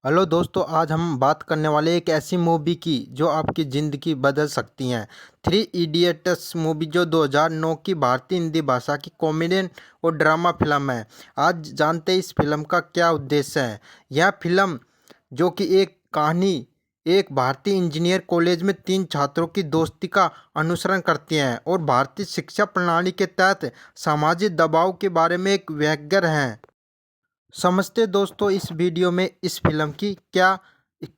Hello दोस्तों, आज हम बात करने वाले एक ऐसी मूवी की जो आपकी ज़िंदगी बदल सकती हैं। थ्री इडियट्स मूवी जो 2009 की भारतीय हिंदी भाषा की कॉमेडियन और ड्रामा फिल्म है। आज जानते हैं इस फिल्म का क्या उद्देश्य है। यह फिल्म जो कि एक कहानी एक भारतीय इंजीनियर कॉलेज में तीन छात्रों की दोस्ती का अनुसरण करती है और भारतीय शिक्षा प्रणाली के तहत सामाजिक दबाव के बारे में एक व्यंग्य है। समझते दोस्तों इस वीडियो में इस फिल्म की क्या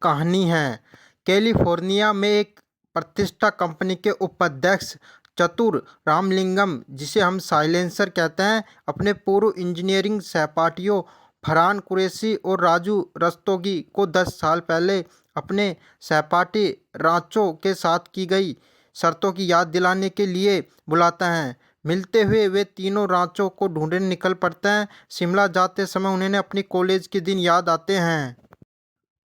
कहानी है। कैलिफोर्निया में एक प्रतिष्ठा कंपनी के उपाध्यक्ष चतुर रामलिंगम, जिसे हम साइलेंसर कहते हैं, अपने पूर्व इंजीनियरिंग सहपाठियों फरहान कुरैशी और राजू रस्तोगी को 10 साल पहले अपने सहपाठी रांचो के साथ की गई शर्तों की याद दिलाने के लिए बुलाता है। मिलते हुए वे तीनों रांचो को ढूंढने निकल पड़ते हैं। शिमला जाते समय उन्हें अपनी कॉलेज के दिन याद आते हैं।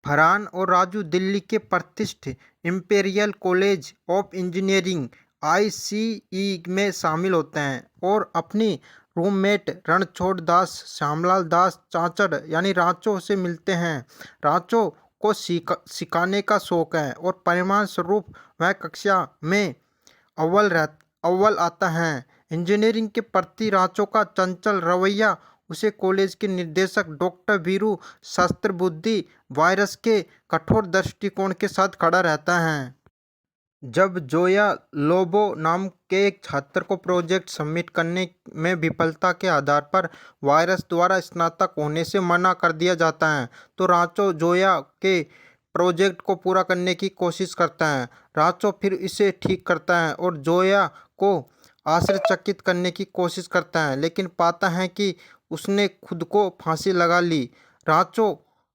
फरहान और राजू दिल्ली के प्रतिष्ठित imperial college of engineering (ICE) में शामिल होते हैं और अपनी रूममेट रणछोड़ दास श्यामलाल दास चांचड़ यानी रांचो से मिलते हैं। रांचो को सिखाने का शौक है और परिणाम स्वरूप वह कक्षा में अव्वल आता है। इंजीनियरिंग के प्रति रांचो का चंचल रवैया उसे कॉलेज के निदेशक डॉक्टर वीरू सहस्त्रबुद्धे वायरस के कठोर दृष्टिकोण के साथ खड़ा रहता है। जब जोया लोबो नाम के एक छात्र को प्रोजेक्ट सबमिट करने में विफलता के आधार पर वायरस द्वारा स्नातक होने से मना कर दिया जाता है, तो रांचो जोया के प्रोजेक्ट को पूरा करने की कोशिश करता है। रांचो फिर इसे ठीक करता है और जोया को आश्चर्यचकित करने की कोशिश करता है, लेकिन पाता है कि उसने खुद को फांसी लगा ली। रांचो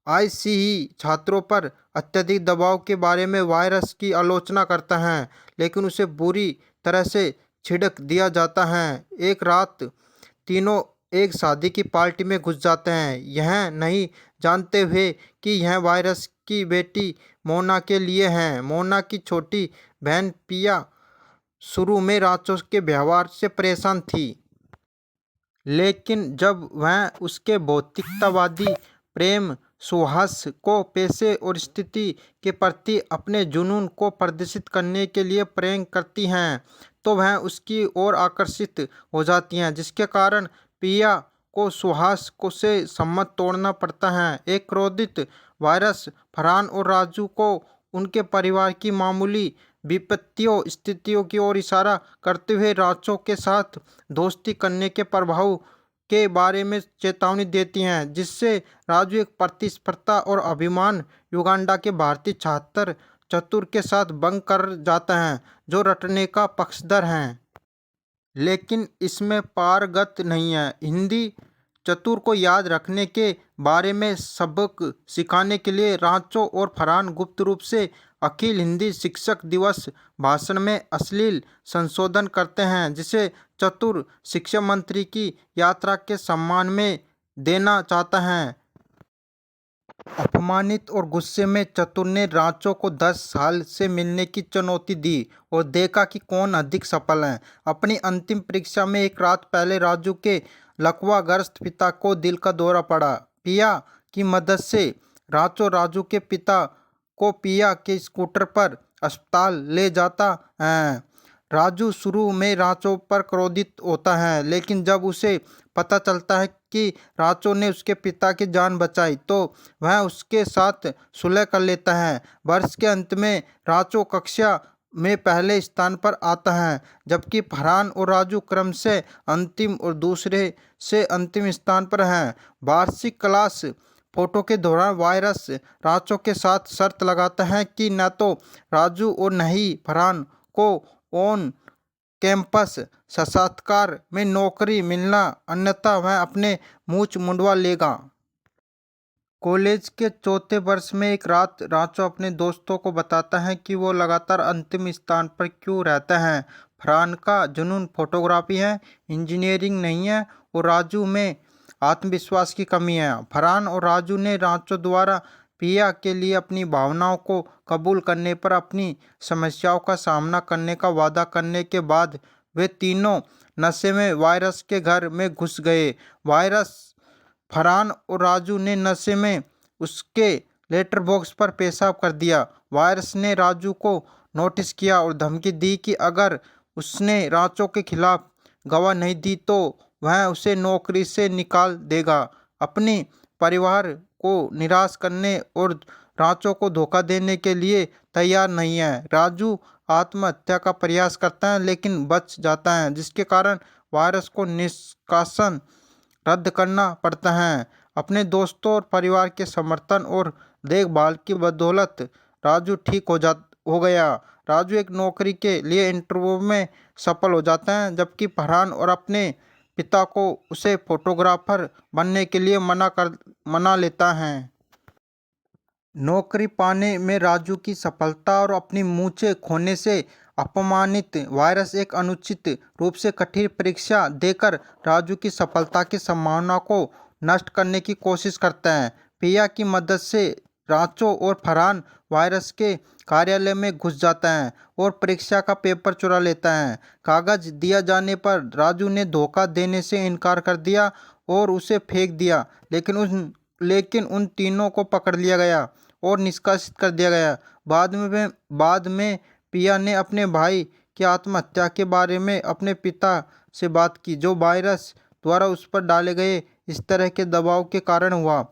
आईसीई छात्रों पर अत्यधिक दबाव के बारे में वायरस की आलोचना करता है, लेकिन उसे बुरी तरह से छिड़क दिया जाता है। एक रात तीनों एक शादी की पार्टी में घुस जाते हैं, यह नहीं जानते हुए कि यह वायरस की बेटी मोना के लिए है। मोना की छोटी बहन पिया शुरू में रांचो के व्यवहार से परेशान थी, लेकिन जब वह उसके भौतिकतावादी प्रेम सुहास को पेशे और स्थिति के प्रति अपने जुनून को प्रदर्शित करने के लिए प्रयत्न करती हैं, तो वह उसकी ओर आकर्षित हो जाती हैं, जिसके कारण पिया को सुहास को से सम्मत तोड़ना पड़ता है। एक क्रोधित वायरस फरहान और राजू को उनके परिवार की मामूली विपत्तियों स्थितियों की ओर इशारा करते हुए रांचो के साथ दोस्ती करने के प्रभाव के बारे में चेतावनी देती हैं, जिससे राजू एक प्रतिस्पर्धा और अभिमान युगांडा के भारतीय छात्र चतुर के साथ बंक कर जाता है, जो रटने का पक्षधर हैं, लेकिन इसमें पारंगत नहीं है। हिंदी चतुर को याद रखने के बारे में सबक सिखाने के लिए रांचो और फरहान गुप्त रूप से अखिल हिंदी शिक्षक दिवस भाषण में अश्लील संशोधन करते हैं, जिसे चतुर शिक्षा मंत्री की यात्रा के सम्मान में देना चाहता है। अपमानित और गुस्से में चतुर ने रांचो को 10 साल से मिलने की चुनौती दी और देखा कि कौन अधिक सफल है। अपनी अंतिम परीक्षा में एक रात पहले राजू के लकवाग्रस्त पिता को दिल का दौरा पड़ा। पिया की मदद से रांचो राजू के पिता को पिया के स्कूटर पर अस्पताल ले जाता है। राजू शुरू में रांचो पर क्रोधित होता है, लेकिन जब उसे पता चलता है कि रांचो ने उसके पिता की जान बचाई, तो वह उसके साथ सुलह कर लेता है। वर्ष के अंत में रांचो कक्षा में पहले स्थान पर आता है, जबकि फरहान और राजू क्रमशः अंतिम और दूसरे से अंतिम स्थान पर हैं। वार्षिक क्लास फोटो के दौरान वायरस रांचो के साथ शर्त लगाता है कि न तो राजू और न ही फरहान को ऑन कैंपस साक्षात्कार में नौकरी मिलना, अन्यथा वह अपने मूंछ मुंडवा लेगा। कॉलेज के चौथे वर्ष में एक रात रांचो अपने दोस्तों को बताता है कि वो लगातार अंतिम स्थान पर क्यों रहता है। फरहान का जुनून फोटोग्राफी है, इंजीनियरिंग नहीं है, और राजू में आत्मविश्वास की कमी है। फरहान और राजू ने रांचो द्वारा पिया के लिए अपनी भावनाओं को कबूल करने पर अपनी समस्याओं का सामना करने का वादा करने के बाद वे तीनों नशे में वायरस के घर में घुस गए। वायरस फरहान और राजू ने नशे में उसके लेटर बॉक्स पर पेशाब कर दिया। वायरस ने राजू को नोटिस किया और धमकी दी कि अगर उसने रांचो के खिलाफ गवाह नहीं दी तो वह उसे नौकरी से निकाल देगा। अपने परिवार को निराश करने और रांचो को धोखा देने के लिए तैयार नहीं है। राजू आत्महत्या का प्रयास करता है लेकिन बच जाता है, जिसके कारण वायरस को निष्कासन रद्द करना पड़ता है। अपने दोस्तों और परिवार के समर्थन और देखभाल की बदौलत राजू ठीक हो गया। राजू एक नौकरी के लिए इंटरव्यू में सफल हो जाता है, जबकि फरहान और अपने पिता को उसे फोटोग्राफर बनने के लिए मना लेता है। नौकरी पाने में राजू की सफलता और अपनी मूंछें खोने से अपमानित वायरस एक अनुचित रूप से कठिन परीक्षा देकर राजू की सफलता की संभावना को नष्ट करने की कोशिश करता है। पिया की मदद से रांचो और फरहान वायरस के कार्यालय में घुस जाता है और परीक्षा का पेपर चुरा लेता है। कागज दिया जाने पर राजू ने धोखा देने से इनकार कर दिया और उसे फेंक दिया, लेकिन उन तीनों को पकड़ लिया गया और निष्कासित कर दिया गया। बाद में पिया ने अपने भाई की आत्महत्या के बारे में अपने पिता से बात की, जो वायरस द्वारा उस पर डाले गए इस तरह के दबाव के कारण हुआ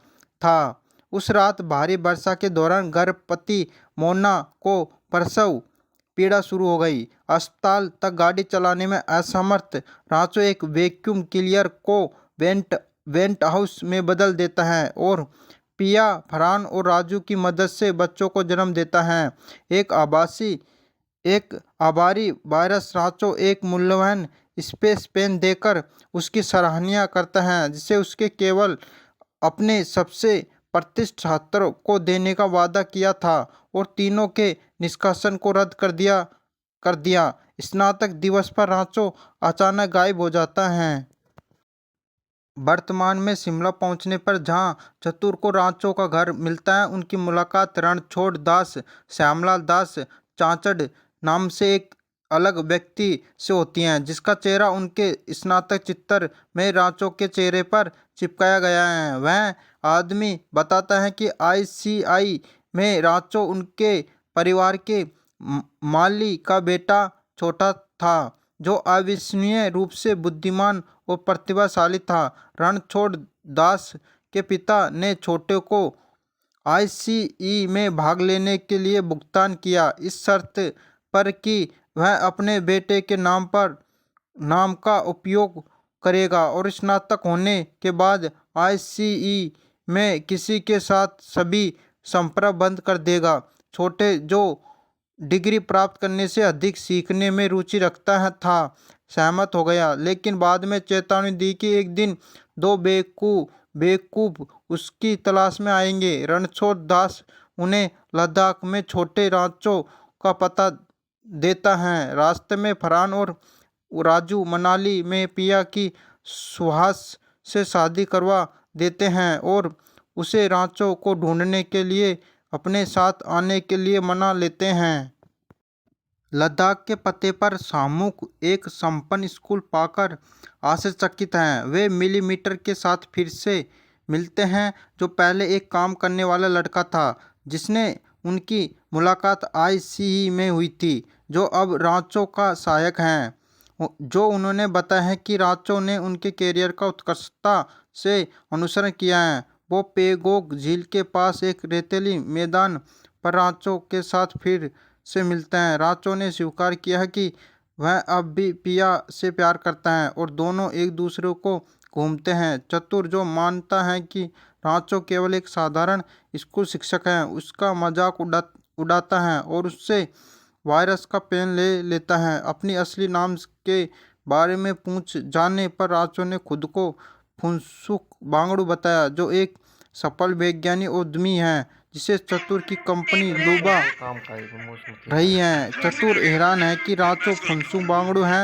था। उस रात भारी वर्षा के दौरान गर्भवती मोना को प्रसव पीड़ा शुरू हो गई। अस्पताल तक गाड़ी चलाने में असमर्थ रांचो एक वैक्यूम क्लीनर को वेंट हाउस में बदल देता है और पिया, फरहान और राजू की मदद से बच्चों को जन्म देता है। एक आभारी वायरस रांचो एक मूल्यवान स्पेस पेन देकर उसकी सराहना करता है, जिसे उसके केवल अपने सबसे प्रतिष्ठित छात्र को देने का वादा किया था, और तीनों के निष्कासन को रद्द कर दिया। स्नातक दिवस पर रांचो अचानक गायब हो जाता है। वर्तमान में शिमला पहुंचने पर जहां चतुर को रांचो का घर मिलता है, उनकी मुलाकात रणछोड़ दास श्यामलाल दास चांचड़ नाम से एक अलग व्यक्ति से होती है, जिसका चेहरा उनके स्नातक चित्र में रांचो के चेहरे पर चिपकाया गया है। वह आदमी बताता है कि ICI में रांचो उनके परिवार के माली का बेटा छोटा था, जो अविश्वसनीय रूप से बुद्धिमान और प्रतिभाशाली था। रणछोड़ दास के पिता ने छोटे को ICE में भाग लेने के लिए भुगतान किया, इस शर्त पर कि वह अपने बेटे के नाम का उपयोग करेगा और स्नातक होने के बाद ICE में किसी के साथ सभी संपर्क बंद कर देगा। छोटे, जो डिग्री प्राप्त करने से अधिक सीखने में रुचि रखता था, सहमत हो गया, लेकिन बाद में चेतावनी दी कि एक दिन दो बेवकूफ उसकी तलाश में आएंगे। रणछोड़ दास उन्हें लद्दाख में छोटे रांचो का पता देता है। रास्ते में फरहान और राजू मनाली में पिया की सुहास से शादी करवा देते हैं और उसे रांचो को ढूंढने के लिए अपने साथ आने के लिए मना लेते हैं। लद्दाख के पते पर शामुक एक संपन्न स्कूल पाकर आश्चर्यचकित हैं। वे मिलीमीटर के साथ फिर से मिलते हैं, जो पहले एक काम करने वाला लड़का था जिसने उनकी मुलाकात ICE में हुई थी, जो अब रांचो का सहायक हैं। जो उन्होंने बताया है कि रांचो ने उनके कैरियर का उत्कृष्टता से अनुसरण किया है। वो पेगोंग झील के पास एक रेतीले मैदान पर रांचो के साथ फिर से मिलते हैं। रांचो ने स्वीकार किया है कि वह अब भी पिया से प्यार करता है और दोनों एक दूसरे को घूमते हैं। चतुर, जो मानता है कि रांचो केवल एक साधारण स्कूल शिक्षक है, उसका मजाक उड़ाता है और उससे वायरस का पेन ले लेता है। अपनी असली नाम के बारे में पूछ जाने पर रांचो ने खुद को फुनसुक वांगडू बताया, जो एक सफल वैज्ञानिक उद्यमी है जिसे चतुर की कंपनी डूबा रही है। चतुर हैरान है कि रांचो फुनसुक वांगडू है।